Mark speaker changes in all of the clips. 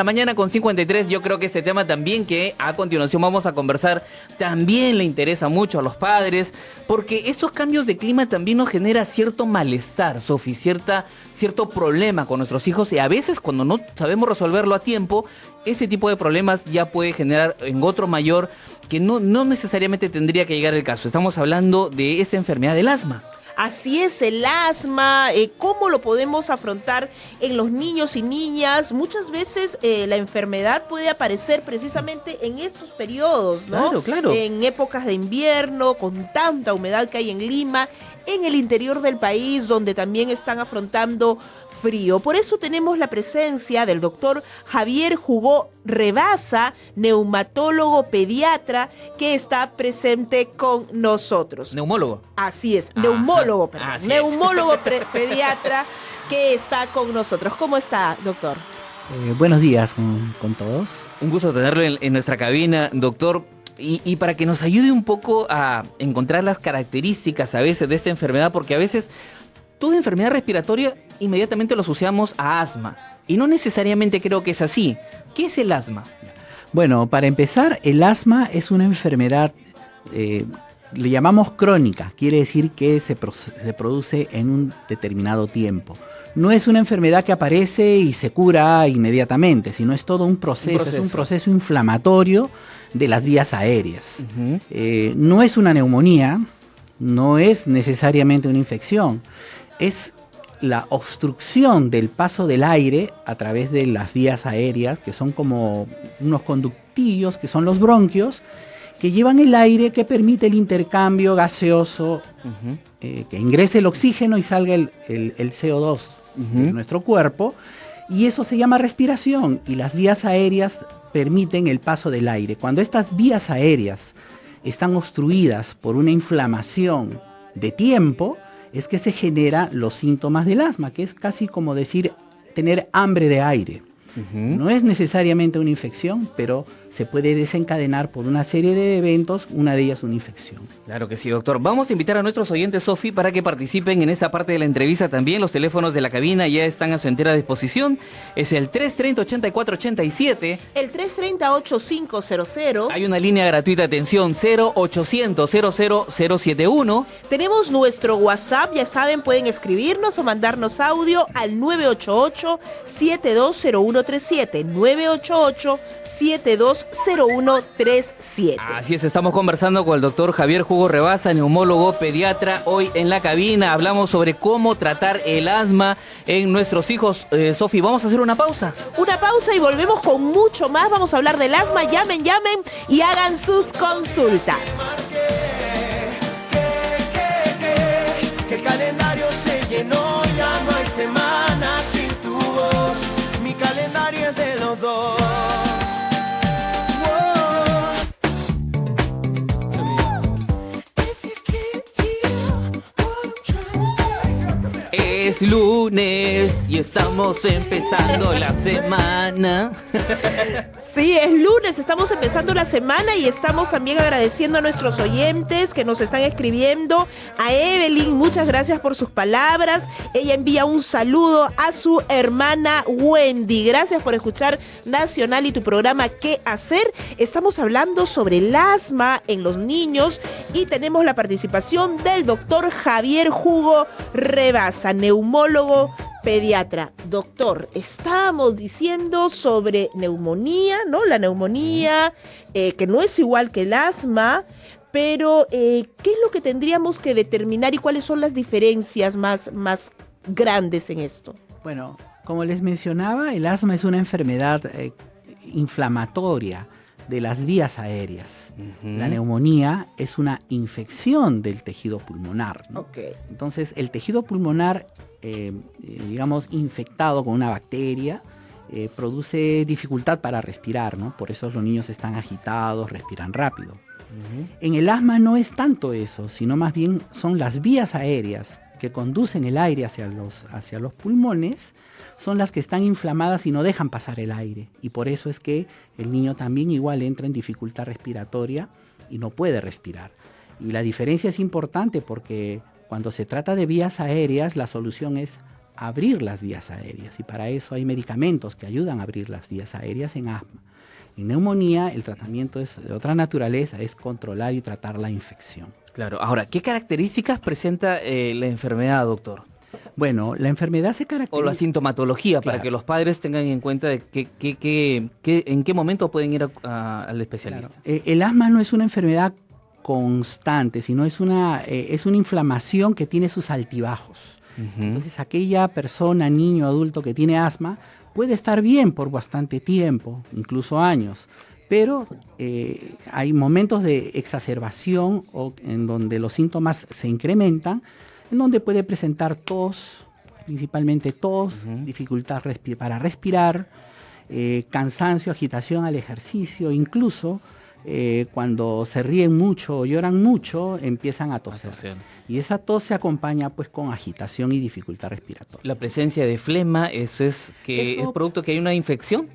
Speaker 1: La mañana con 53, yo creo que este tema también que a continuación vamos a conversar también le interesa mucho a los padres, porque esos cambios de clima también nos genera cierto malestar, Sofi, cierto problema con nuestros hijos, y a veces cuando no sabemos resolverlo a tiempo, ese tipo de problemas ya puede generar en otro mayor que no necesariamente tendría que llegar el caso. Estamos hablando de esta enfermedad del asma.
Speaker 2: Así es, el asma, ¿cómo lo podemos afrontar en los niños y niñas? Muchas veces la enfermedad puede aparecer precisamente en estos periodos, ¿no?
Speaker 1: Claro, claro.
Speaker 2: En épocas de invierno, con tanta humedad que hay en Lima, en el interior del país, donde también están afrontando frío. Por eso tenemos la presencia del doctor Javier Hugo Rebaza, neumatólogo pediatra, que está presente con nosotros.
Speaker 1: Neumólogo.
Speaker 2: Así es, neumólogo, perdón,
Speaker 1: así
Speaker 2: neumólogo pediatra que está con nosotros. ¿Cómo está, doctor?
Speaker 3: Buenos días con todos.
Speaker 1: Un gusto tenerlo en nuestra cabina, doctor. Y para que nos ayude un poco a encontrar las características a veces de esta enfermedad, porque a veces toda enfermedad respiratoria inmediatamente lo asociamos a asma. Y no necesariamente creo que es así. ¿Qué es el asma?
Speaker 3: Bueno, para empezar, el asma es una enfermedad, le llamamos crónica, quiere decir que se produce en un determinado tiempo. No es una enfermedad que aparece y se cura inmediatamente, sino es todo un proceso. Es un proceso inflamatorio de las vías aéreas. No es una neumonía, no es necesariamente una infección, es la obstrucción del paso del aire a través de las vías aéreas, que son como unos conductillos, que son los bronquios, que llevan el aire que permite el intercambio gaseoso, que ingrese el oxígeno y salga el CO2 de nuestro cuerpo, y eso se llama respiración, y las vías aéreas permiten el paso del aire. Cuando estas vías aéreas están obstruidas por una inflamación de tiempo, es que se generan los síntomas del asma, que es casi como decir tener hambre de aire. No es necesariamente una infección, pero se puede desencadenar por una serie de eventos, una de ellas una infección.
Speaker 1: Claro que sí, doctor. Vamos a invitar a nuestros oyentes, Sofi, para que participen en esa parte de la entrevista también. Los teléfonos de la cabina ya están a su entera disposición. Es el 330-8487.
Speaker 2: El 330-8500.
Speaker 1: Hay una línea gratuita de atención, 0800-00071.
Speaker 2: Tenemos nuestro WhatsApp, ya saben, pueden escribirnos o mandarnos audio al 988-720137. 988-720137.
Speaker 1: Así es, estamos conversando con el doctor Javier Hugo Rebaza, neumólogo pediatra. Hoy en la cabina hablamos sobre cómo tratar el asma en nuestros hijos. Sofi, vamos a hacer una pausa.
Speaker 2: Una pausa y volvemos con mucho más. Vamos a hablar del asma. Llamen y hagan sus consultas.
Speaker 4: Que el calendario se llenó, ya no hay semanas sin tu voz. Mi calendario es de los dos.
Speaker 1: Es lunes y estamos empezando la semana.
Speaker 2: Sí, es lunes, estamos empezando la semana y estamos también agradeciendo a nuestros oyentes que nos están escribiendo. A Evelyn, muchas gracias por sus palabras. Ella envía un saludo a su hermana Wendy. Gracias por escuchar Nacional y tu programa ¿Qué hacer? Estamos hablando sobre el asma en los niños y tenemos la participación del doctor Javier Hugo Rebaza, neumólogo pediatra. Doctor, estábamos diciendo sobre neumonía, ¿no? La neumonía, que no es igual que el asma, pero ¿qué es lo que tendríamos que determinar y cuáles son las diferencias más grandes en esto?
Speaker 3: Bueno, como les mencionaba, el asma es una enfermedad inflamatoria de las vías aéreas. La neumonía es una infección del tejido pulmonar, ¿no? Entonces, el tejido pulmonar, digamos, infectado con una bacteria, produce dificultad para respirar, ¿no? Por eso los niños están agitados, respiran rápido. En el asma no es tanto eso, sino más bien son las vías aéreas que conducen el aire hacia los pulmones, son las que están inflamadas y no dejan pasar el aire. Y por eso es que el niño también igual entra en dificultad respiratoria y no puede respirar. Y la diferencia es importante porque cuando se trata de vías aéreas, la solución es abrir las vías aéreas y para eso hay medicamentos que ayudan a abrir las vías aéreas en asma. En neumonía el tratamiento es de otra naturaleza, es controlar y tratar la infección.
Speaker 1: Claro. Ahora, ¿qué características presenta la enfermedad, doctor?
Speaker 3: Bueno, la enfermedad se caracteriza...
Speaker 1: O la sintomatología, para
Speaker 3: Claro.
Speaker 1: que los padres tengan en cuenta de en qué momento pueden ir al especialista.
Speaker 3: Claro. El asma no es una enfermedad constante, sino es una inflamación que tiene sus altibajos.
Speaker 1: Ujú.
Speaker 3: Entonces, aquella persona, niño, adulto que tiene asma puede estar bien por bastante tiempo, incluso años, pero hay momentos de exacerbación en donde los síntomas se incrementan, en donde puede presentar tos, principalmente tos, dificultad para respirar, cansancio, agitación al ejercicio, incluso cuando se ríen mucho o lloran mucho, empiezan a toser. Y esa tos se acompaña pues con agitación y dificultad respiratoria.
Speaker 1: La presencia de flema, ¿eso es producto que hay una infección?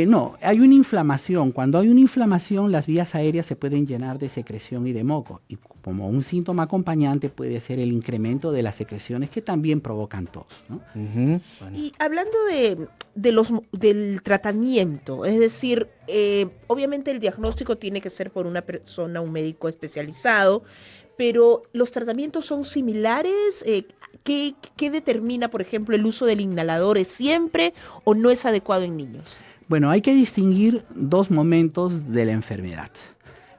Speaker 3: No, hay una inflamación. Cuando hay una inflamación, las vías aéreas se pueden llenar de secreción y de moco. Y como un síntoma acompañante puede ser el incremento de las secreciones que también provocan tos, ¿no?
Speaker 1: Ujú. Bueno.
Speaker 2: Y hablando del tratamiento, es decir, obviamente el diagnóstico tiene que ser por una persona, un médico especializado, pero ¿los tratamientos son similares? ¿Qué determina, por ejemplo, el uso del inhalador? ¿Es siempre o no es adecuado en niños?
Speaker 3: Bueno, hay que distinguir dos momentos de la enfermedad.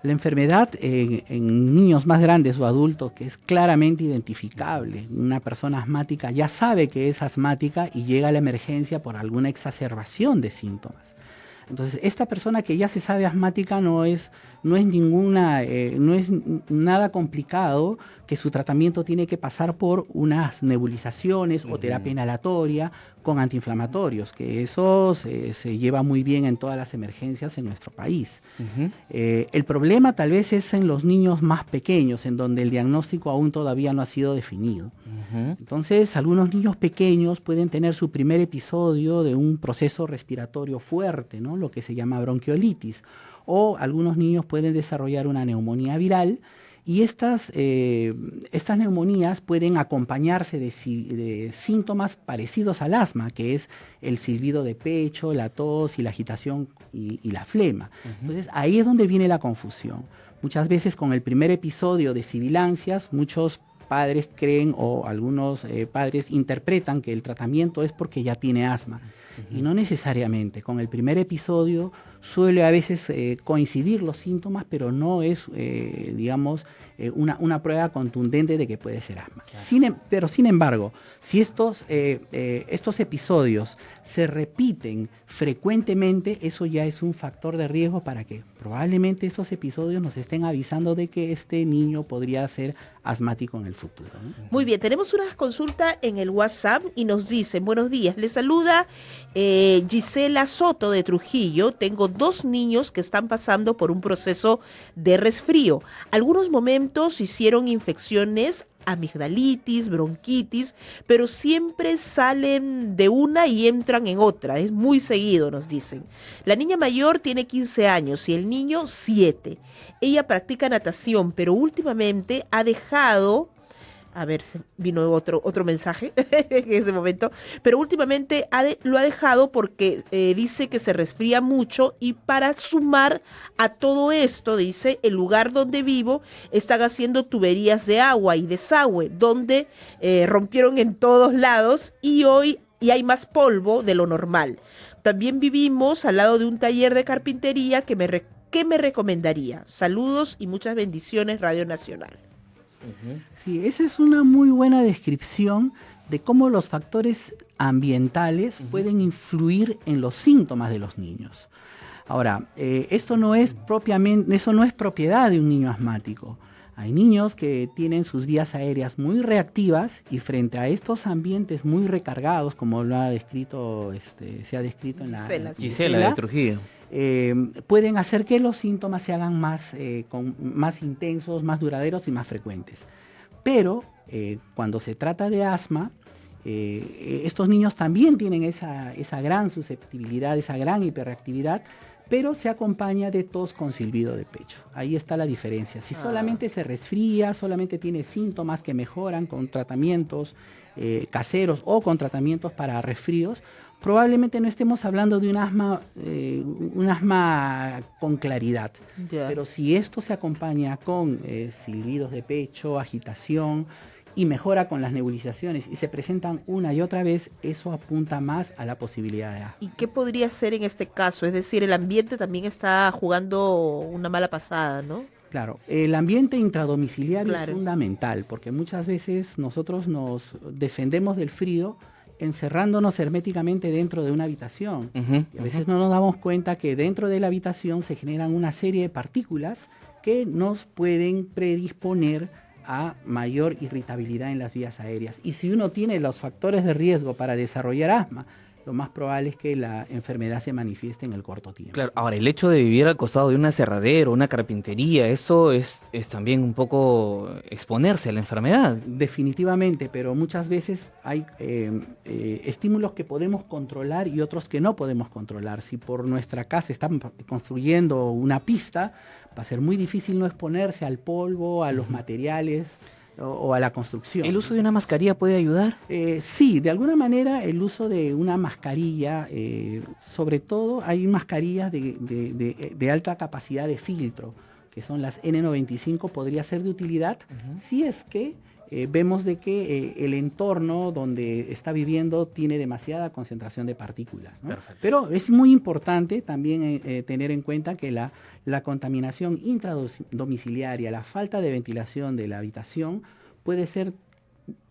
Speaker 3: La enfermedad en niños más grandes o adultos, que es claramente identificable. Una persona asmática ya sabe que es asmática y llega a la emergencia por alguna exacerbación de síntomas. Entonces, esta persona que ya se sabe asmática no es nada complicado, que su tratamiento tiene que pasar por unas nebulizaciones o terapia inhalatoria con antiinflamatorios, que eso se lleva muy bien en todas las emergencias en nuestro país.
Speaker 1: Ujú.
Speaker 3: El problema tal vez es en los niños más pequeños, en donde el diagnóstico aún todavía no ha sido definido.
Speaker 1: Ujú.
Speaker 3: Entonces, algunos niños pequeños pueden tener su primer episodio de un proceso respiratorio fuerte, ¿no? Lo que se llama bronquiolitis, o algunos niños pueden desarrollar una neumonía viral y estas neumonías pueden acompañarse de síntomas parecidos al asma, que es el silbido de pecho, la tos y la agitación y la flema. Entonces, ahí es donde viene la confusión. Muchas veces con el primer episodio de sibilancias, muchos padres creen o algunos padres interpretan que el tratamiento es porque ya tiene asma. Y no necesariamente. Con el primer episodio suele a veces coincidir los síntomas, pero no es, una prueba contundente de que puede ser asma. Pero sin embargo, si estos episodios se repiten frecuentemente, eso ya es un factor de riesgo para que probablemente esos episodios nos estén avisando de que este niño podría ser asmático en el futuro, ¿no?
Speaker 2: Muy bien, tenemos una consulta en el WhatsApp y nos dicen, buenos días, les saluda Gisela Soto de Trujillo. Tengo 2 niños que están pasando por un proceso de resfrío. Algunos momentos hicieron infecciones, amigdalitis, bronquitis, pero siempre salen de una y entran en otra. Es muy seguido, nos dicen. La niña mayor tiene 15 años y el niño 7. Ella practica natación, pero últimamente ha dejado... A ver, vino otro mensaje en ese momento. Pero últimamente lo ha dejado porque dice que se resfría mucho y para sumar a todo esto, dice, el lugar donde vivo están haciendo tuberías de agua y desagüe, donde rompieron en todos lados y hay más polvo de lo normal. También vivimos al lado de un taller de carpintería ¿qué me recomendaría? Saludos y muchas bendiciones, Radio Nacional.
Speaker 3: Sí, esa es una muy buena descripción de cómo los factores ambientales pueden influir en los síntomas de los niños. Ahora, eso no es propiedad de un niño asmático. Hay niños que tienen sus vías aéreas muy reactivas y frente a estos ambientes muy recargados, como lo ha descrito, se ha descrito en la
Speaker 1: Gisela de Trujillo.
Speaker 3: Pueden hacer que los síntomas se hagan más intensos, más duraderos y más frecuentes. Pero cuando se trata de asma, estos niños también tienen esa gran susceptibilidad, esa gran hiperreactividad, pero se acompaña de tos con silbido de pecho. Ahí está la diferencia. Si solamente se resfría, solamente tiene síntomas que mejoran con tratamientos caseros o con tratamientos para resfríos, probablemente no estemos hablando de un asma con claridad.
Speaker 2: Ya.
Speaker 3: Pero si esto se acompaña con silbidos de pecho, agitación, y mejora con las nebulizaciones y se presentan una y otra vez, eso apunta más a la posibilidad de asma.
Speaker 2: ¿Y qué podría ser en este caso? Es decir, el ambiente también está jugando una mala pasada, ¿no?
Speaker 3: Claro, el ambiente intradomiciliario
Speaker 2: Claro.
Speaker 3: es fundamental, porque muchas veces nosotros nos defendemos del frío encerrándonos herméticamente dentro de una habitación. Y a veces no nos damos cuenta que dentro de la habitación se generan una serie de partículas que nos pueden predisponer a mayor irritabilidad en las vías aéreas. Y si uno tiene los factores de riesgo para desarrollar asma, lo más probable es que la enfermedad se manifieste en el corto tiempo.
Speaker 1: Claro, ahora el hecho de vivir al costado de un aserradero, una carpintería, eso es también un poco exponerse a la enfermedad.
Speaker 3: Definitivamente, pero muchas veces hay estímulos que podemos controlar y otros que no podemos controlar. Si por nuestra casa están construyendo una pista, va a ser muy difícil no exponerse al polvo, a los materiales o a la construcción.
Speaker 1: ¿El uso de una mascarilla puede ayudar?
Speaker 3: Sí, de alguna manera el uso de una mascarilla, sobre todo hay mascarillas de alta capacidad de filtro, que son las N95, podría ser de utilidad si es que vemos de que el entorno donde está viviendo tiene demasiada concentración de partículas, ¿no?
Speaker 1: Perfecto.
Speaker 3: Pero es muy importante también tener en cuenta que la contaminación intradomiciliaria, la falta de ventilación de la habitación puede ser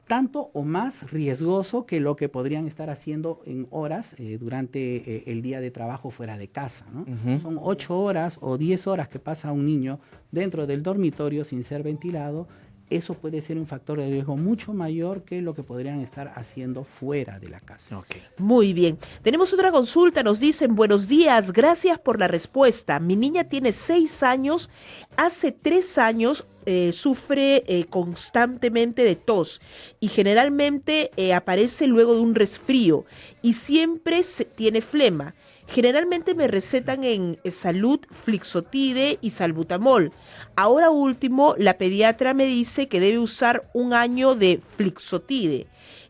Speaker 3: tanto o más riesgoso que lo que podrían estar haciendo en horas durante el día de trabajo fuera de casa, ¿no? Son 8 horas o 10 horas que pasa un niño dentro del dormitorio sin ser ventilado. Eso puede ser un factor de riesgo mucho mayor que lo que podrían estar haciendo fuera de la casa.
Speaker 1: Okay.
Speaker 2: Muy bien. Tenemos otra consulta. Nos dicen, buenos días, gracias por la respuesta. Mi niña tiene 6 años. Hace 3 años sufre constantemente de tos y generalmente aparece luego de un resfrío y siempre tiene flema. Generalmente me recetan en salud Flixotide y salbutamol. Ahora último, la pediatra me dice que debe usar 1 año de Flixotide.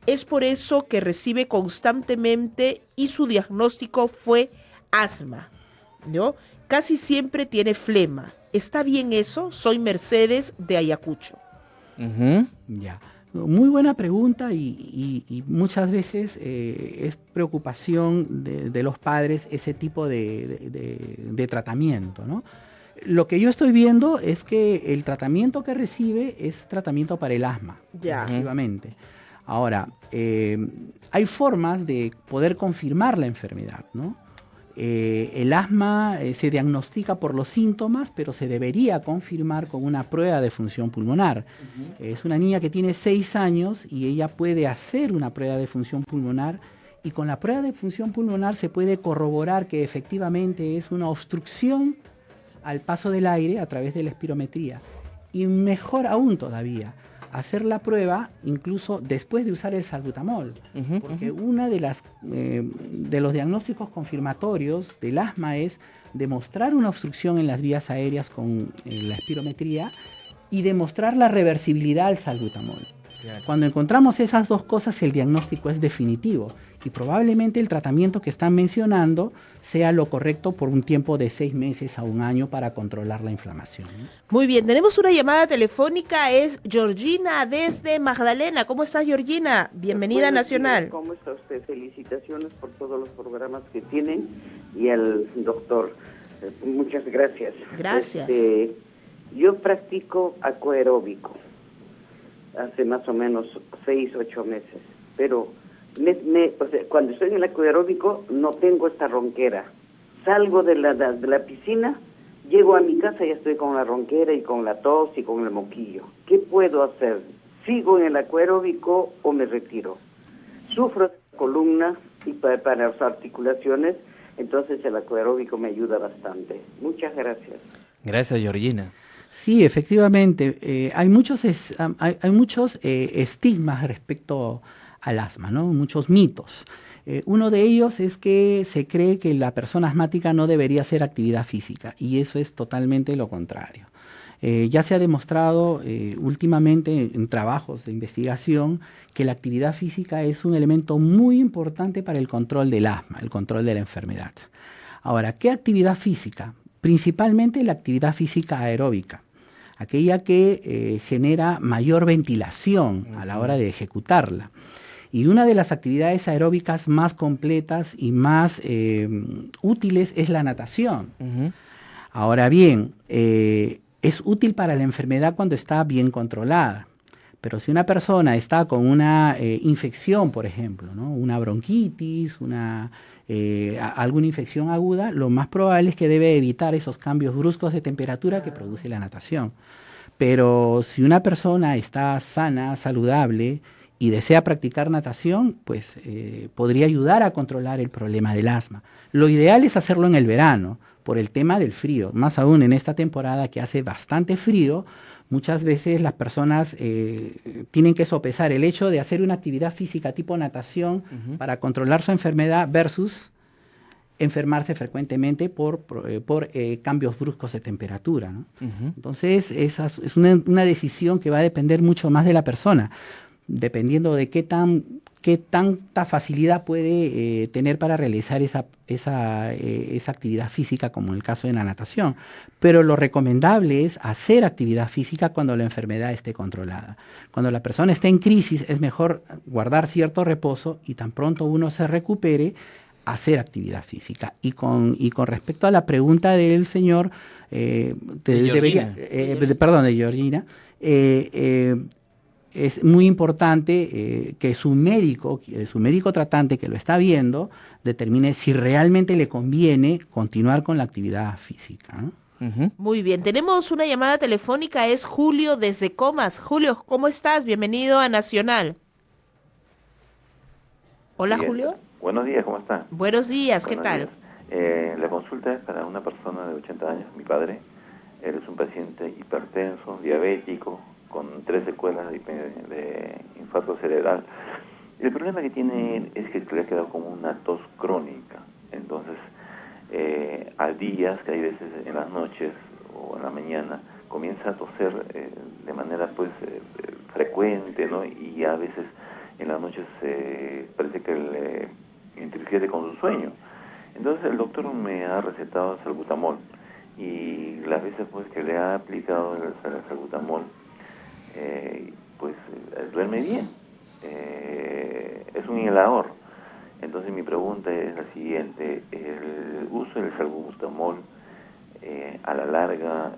Speaker 2: Es por eso que recibe constantemente y su diagnóstico fue asma, ¿no? Casi siempre tiene flema. ¿Está bien eso? Soy Mercedes de Ayacucho.
Speaker 3: Ya. Muy buena pregunta y muchas veces es preocupación de los padres ese tipo de tratamiento, ¿no? Lo que yo estoy viendo es que el tratamiento que recibe es tratamiento para el asma,
Speaker 2: Ya.
Speaker 3: efectivamente. Ahora, hay formas de poder confirmar la enfermedad, ¿no? El asma se diagnostica por los síntomas, pero se debería confirmar con una prueba de función pulmonar. Es una niña que tiene 6 años y ella puede hacer una prueba de función pulmonar y con la prueba de función pulmonar se puede corroborar que efectivamente es una obstrucción al paso del aire a través de la espirometría. Y mejor aún todavía, hacer la prueba incluso después de usar el salbutamol, porque una de los diagnósticos confirmatorios del asma es demostrar una obstrucción en las vías aéreas con la espirometría y demostrar la reversibilidad al salbutamol. Claro. Cuando encontramos esas dos cosas, el diagnóstico es definitivo y probablemente el tratamiento que están mencionando sea lo correcto por un tiempo de 6 meses a 1 año para controlar la inflamación.
Speaker 2: Muy bien, tenemos una llamada telefónica, es Georgina desde Magdalena. ¿Cómo estás, Georgina? Bienvenida a Nacional.
Speaker 5: ¿Cómo está usted? Felicitaciones por todos los programas que tienen y al doctor. Muchas gracias.
Speaker 2: Gracias.
Speaker 5: Yo practico acuaeróbico hace más o menos 6, 8 meses, pero o sea, cuando estoy en el acuaeróbico no tengo esta ronquera. Salgo de la piscina, llego a mi casa y estoy con la ronquera y con la tos y con el moquillo. ¿Qué puedo hacer? ¿Sigo en el acuaeróbico o me retiro? Sufro de columna y para las articulaciones, entonces el acuaeróbico me ayuda bastante. Muchas gracias.
Speaker 1: Gracias, Georgina.
Speaker 3: Sí, efectivamente, hay muchos estigmas respecto al asma, ¿no? Muchos mitos. Uno de ellos es que se cree que la persona asmática no debería hacer actividad física, y eso es totalmente lo contrario. Ya se ha demostrado últimamente en trabajos de investigación que la actividad física es un elemento muy importante para el control del asma, el control de la enfermedad. Ahora, ¿qué actividad física? Principalmente la actividad física aeróbica, aquella que genera mayor ventilación a la hora de ejecutarla. Y una de las actividades aeróbicas más completas y más útiles es la natación. Ahora bien, es útil para la enfermedad cuando está bien controlada. Pero si una persona está con una infección, por ejemplo, ¿no? Una bronquitis, alguna infección aguda, lo más probable es que debe evitar esos cambios bruscos de temperatura que produce la natación. Pero si una persona está sana, saludable y desea practicar natación, pues podría ayudar a controlar el problema del asma. Lo ideal es hacerlo en el verano, por el tema del frío. Más aún en esta temporada que hace bastante frío, muchas veces las personas tienen que sopesar el hecho de hacer una actividad física tipo natación para controlar su enfermedad versus enfermarse frecuentemente por cambios bruscos de temperatura, ¿no? Entonces, esa es una decisión que va a depender mucho más de la persona, dependiendo de qué tanta facilidad puede tener para realizar esa actividad física, como en el caso de la natación. Pero lo recomendable es hacer actividad física cuando la enfermedad esté controlada. Cuando la persona esté en crisis, es mejor guardar cierto reposo y tan pronto uno se recupere, hacer actividad física. Y con respecto a la pregunta del señor, de Georgina, es muy importante que su médico tratante que lo está viendo determine si realmente le conviene continuar con la actividad física, ¿no?
Speaker 2: Muy bien, tenemos una llamada telefónica, es Julio desde Comas. Julio, ¿cómo estás? Bienvenido a Nacional. Hola,
Speaker 6: Bien.
Speaker 2: Julio.
Speaker 6: Buenos días, ¿cómo está?
Speaker 2: Buenos días, ¿qué
Speaker 6: Buenos
Speaker 2: tal?
Speaker 6: días. La consulta es para una persona de 80 años, mi padre. Él es un paciente hipertenso, diabético, con 3 secuelas de infarto cerebral. El problema que tiene él es que le ha quedado como una tos crónica. Entonces, al día, que hay veces en las noches o en la mañana, comienza a toser de manera frecuente, ¿no? Y a veces en las noches parece que le interfiere con su sueño. Entonces el doctor me ha recetado salbutamol, y las veces que le ha aplicado el salbutamol, duerme bien. Es un inhalador. Entonces mi pregunta es la siguiente: ¿el uso del salbutamol a la larga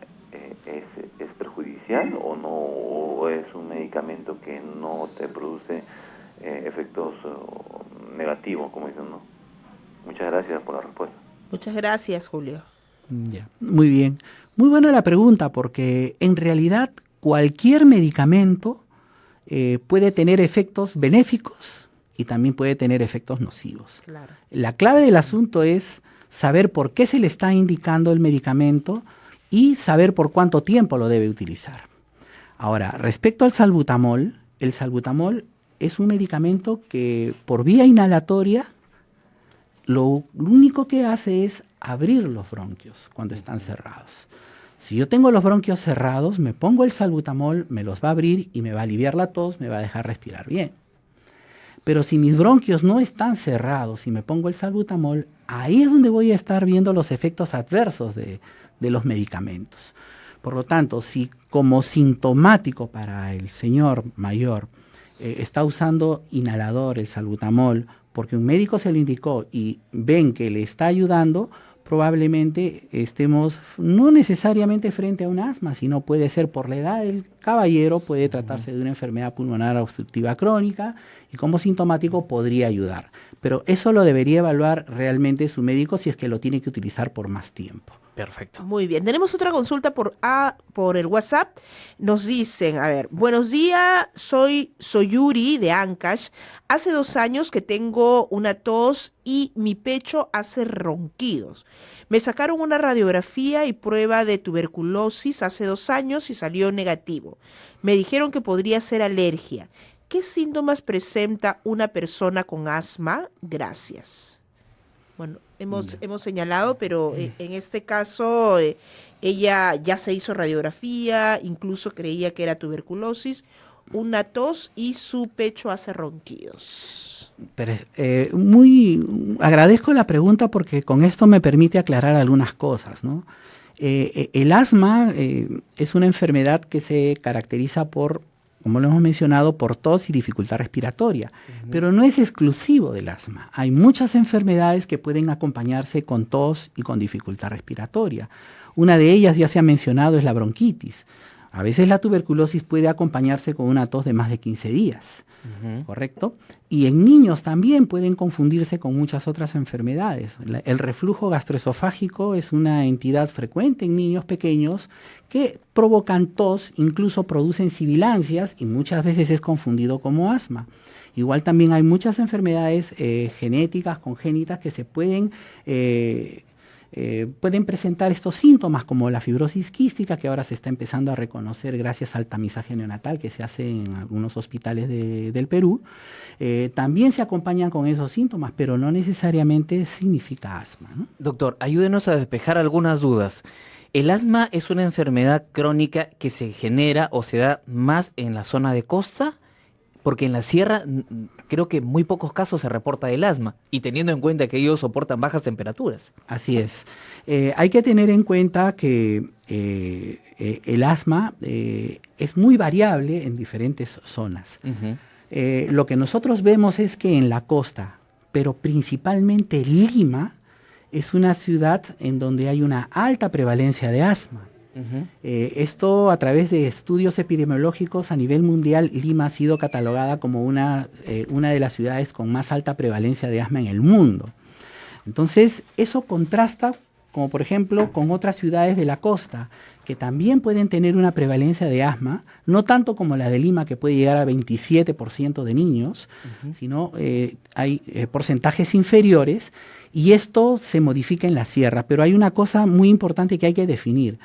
Speaker 6: es perjudicial o no, o es un medicamento que no te produce efectos negativos, como dicen, ¿no? Muchas gracias por la respuesta.
Speaker 2: Muchas gracias, Julio.
Speaker 3: Ya, muy bien. Muy buena la pregunta, porque en realidad cualquier medicamento puede tener efectos benéficos y también puede tener efectos nocivos.
Speaker 2: Claro.
Speaker 3: La clave del asunto es saber por qué se le está indicando el medicamento y saber por cuánto tiempo lo debe utilizar. Ahora, respecto al salbutamol, el salbutamol es un medicamento que por vía inhalatoria lo único que hace es abrir los bronquios cuando están cerrados. Si yo tengo los bronquios cerrados, me pongo el salbutamol, me los va a abrir y me va a aliviar la tos, me va a dejar respirar bien. Pero si mis bronquios no están cerrados y me pongo el salbutamol, ahí es donde voy a estar viendo los efectos adversos de los medicamentos. Por lo tanto, si como sintomático para el señor mayor está usando inhalador, el salbutamol, porque un médico se lo indicó y ven que le está ayudando, probablemente estemos no necesariamente frente a un asma, sino puede ser por la edad del caballero, puede tratarse de una enfermedad pulmonar obstructiva crónica y como sintomático podría ayudar. Pero eso lo debería evaluar realmente su médico si es que lo tiene que utilizar por más tiempo.
Speaker 1: Perfecto.
Speaker 2: Muy bien, tenemos otra consulta por el WhatsApp. Nos dicen, a ver, buenos días, soy Yuri de Ancash. Hace 2 años que tengo una tos y mi pecho hace ronquidos. Me sacaron una radiografía y prueba de tuberculosis hace 2 años y salió negativo. Me dijeron que podría ser alergia. ¿qué síntomas presenta una persona con asma? Gracias. Bueno, hemos señalado, pero en este caso ella ya se hizo radiografía, incluso creía que era tuberculosis, una tos y su pecho hace ronquidos.
Speaker 3: Pero, agradezco la pregunta porque con esto me permite aclarar algunas cosas, ¿no? El asma es una enfermedad que se caracteriza por, como lo hemos mencionado, por tos y dificultad respiratoria, pero no es exclusivo del asma. Hay muchas enfermedades que pueden acompañarse con tos y con dificultad respiratoria. Una de ellas, ya se ha mencionado, es la bronquitis. A veces la tuberculosis puede acompañarse con una tos de más de 15 días, ¿correcto? Y en niños también pueden confundirse con muchas otras enfermedades. El reflujo gastroesofágico es una entidad frecuente en niños pequeños que provocan tos, incluso producen sibilancias y muchas veces es confundido como asma. Igual también hay muchas enfermedades genéticas, congénitas, que se pueden presentar estos síntomas, como la fibrosis quística, que ahora se está empezando a reconocer gracias al tamizaje neonatal que se hace en algunos hospitales del Perú. También se acompañan con esos síntomas, pero no necesariamente significa asma, ¿no?
Speaker 1: Doctor, ayúdenos a despejar algunas dudas. ¿El asma es una enfermedad crónica que se genera o se da más en la zona de costa? Porque en la sierra creo que en muy pocos casos se reporta el asma, y teniendo en cuenta que ellos soportan bajas temperaturas.
Speaker 3: Así es. Hay que tener en cuenta que el asma es muy variable en diferentes zonas. Lo que nosotros vemos es que en la costa, pero principalmente Lima, es una ciudad en donde hay una alta prevalencia de asma. Esto, a través de estudios epidemiológicos a nivel mundial, Lima ha sido catalogada como una de las ciudades con más alta prevalencia de asma en el mundo. Entonces, eso contrasta, como por ejemplo, con otras ciudades de la costa, que también pueden tener una prevalencia de asma, no tanto como la de Lima, que puede llegar a 27% de niños, sino hay porcentajes inferiores, y esto se modifica en la sierra. Pero hay una cosa muy importante que hay que definir.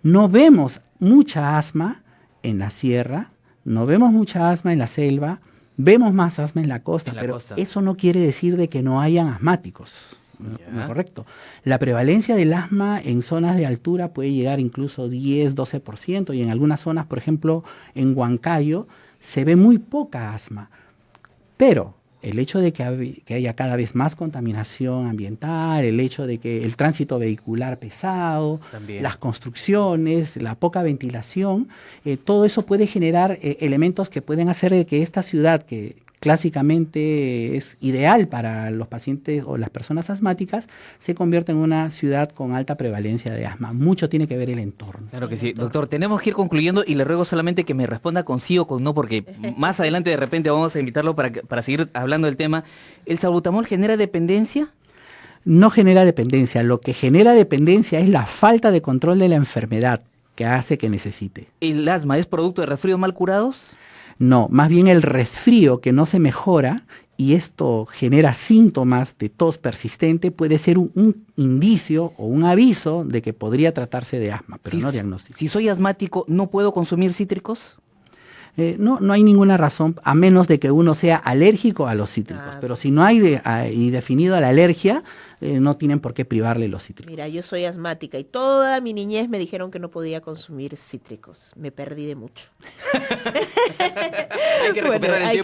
Speaker 3: No vemos mucha asma en la sierra, no vemos mucha asma en la selva, vemos más asma en la costa, pero eso no quiere decir de que no hayan asmáticos. ¿No? Correcto. La prevalencia del asma en zonas de altura puede llegar incluso 10-12%, y en algunas zonas, por ejemplo, en Huancayo, se ve muy poca asma. Pero el hecho de que haya cada vez más contaminación ambiental, el hecho de que el tránsito vehicular pesado, también las construcciones, la poca ventilación, todo eso puede generar elementos que pueden hacer de que esta ciudad, que clásicamente es ideal para los pacientes o las personas asmáticas, se convierta en una ciudad con alta prevalencia de asma. Mucho tiene que ver el entorno.
Speaker 1: Claro que sí. Doctor, tenemos que ir concluyendo y le ruego solamente que me responda con sí o con no, porque más adelante de repente vamos a invitarlo para seguir hablando del tema. ¿El salbutamol genera dependencia?
Speaker 3: No genera dependencia. Lo que genera dependencia es la falta de control de la enfermedad que hace que necesite.
Speaker 1: ¿El asma es producto de resfríos mal curados?
Speaker 3: No, más bien el resfrío que no se mejora, y esto genera síntomas de tos persistente, puede ser un indicio o un aviso de que podría tratarse de asma, pero no diagnóstico.
Speaker 1: Si soy asmático, ¿no puedo consumir cítricos?
Speaker 3: No hay ninguna razón, a menos de que uno sea alérgico a los cítricos. Pero si no hay definido la alergia, no tienen por qué privarle los cítricos.
Speaker 2: Mira, yo soy asmática y toda mi niñez me dijeron que no podía consumir cítricos. Me perdí de mucho.
Speaker 1: Hay que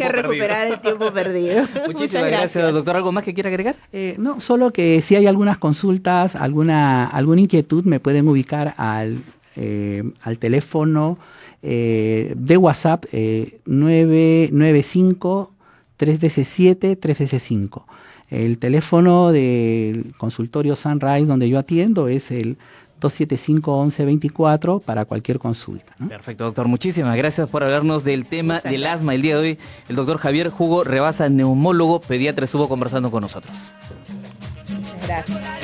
Speaker 1: recuperar el tiempo perdido. Muchísimas gracias, doctor. ¿Algo más que quiera agregar?
Speaker 3: No, solo que si hay algunas consultas, alguna inquietud, me pueden ubicar al teléfono de WhatsApp 995-3DC7-3DC5. El teléfono del consultorio Sunrise donde yo atiendo es el 275-1124 para cualquier consulta, ¿no?
Speaker 1: Perfecto, doctor. Muchísimas gracias por hablarnos del tema del asma el día de hoy. El doctor Javier Hugo Rebasa, neumólogo, pediatra, estuvo conversando con nosotros.
Speaker 2: Muchas gracias.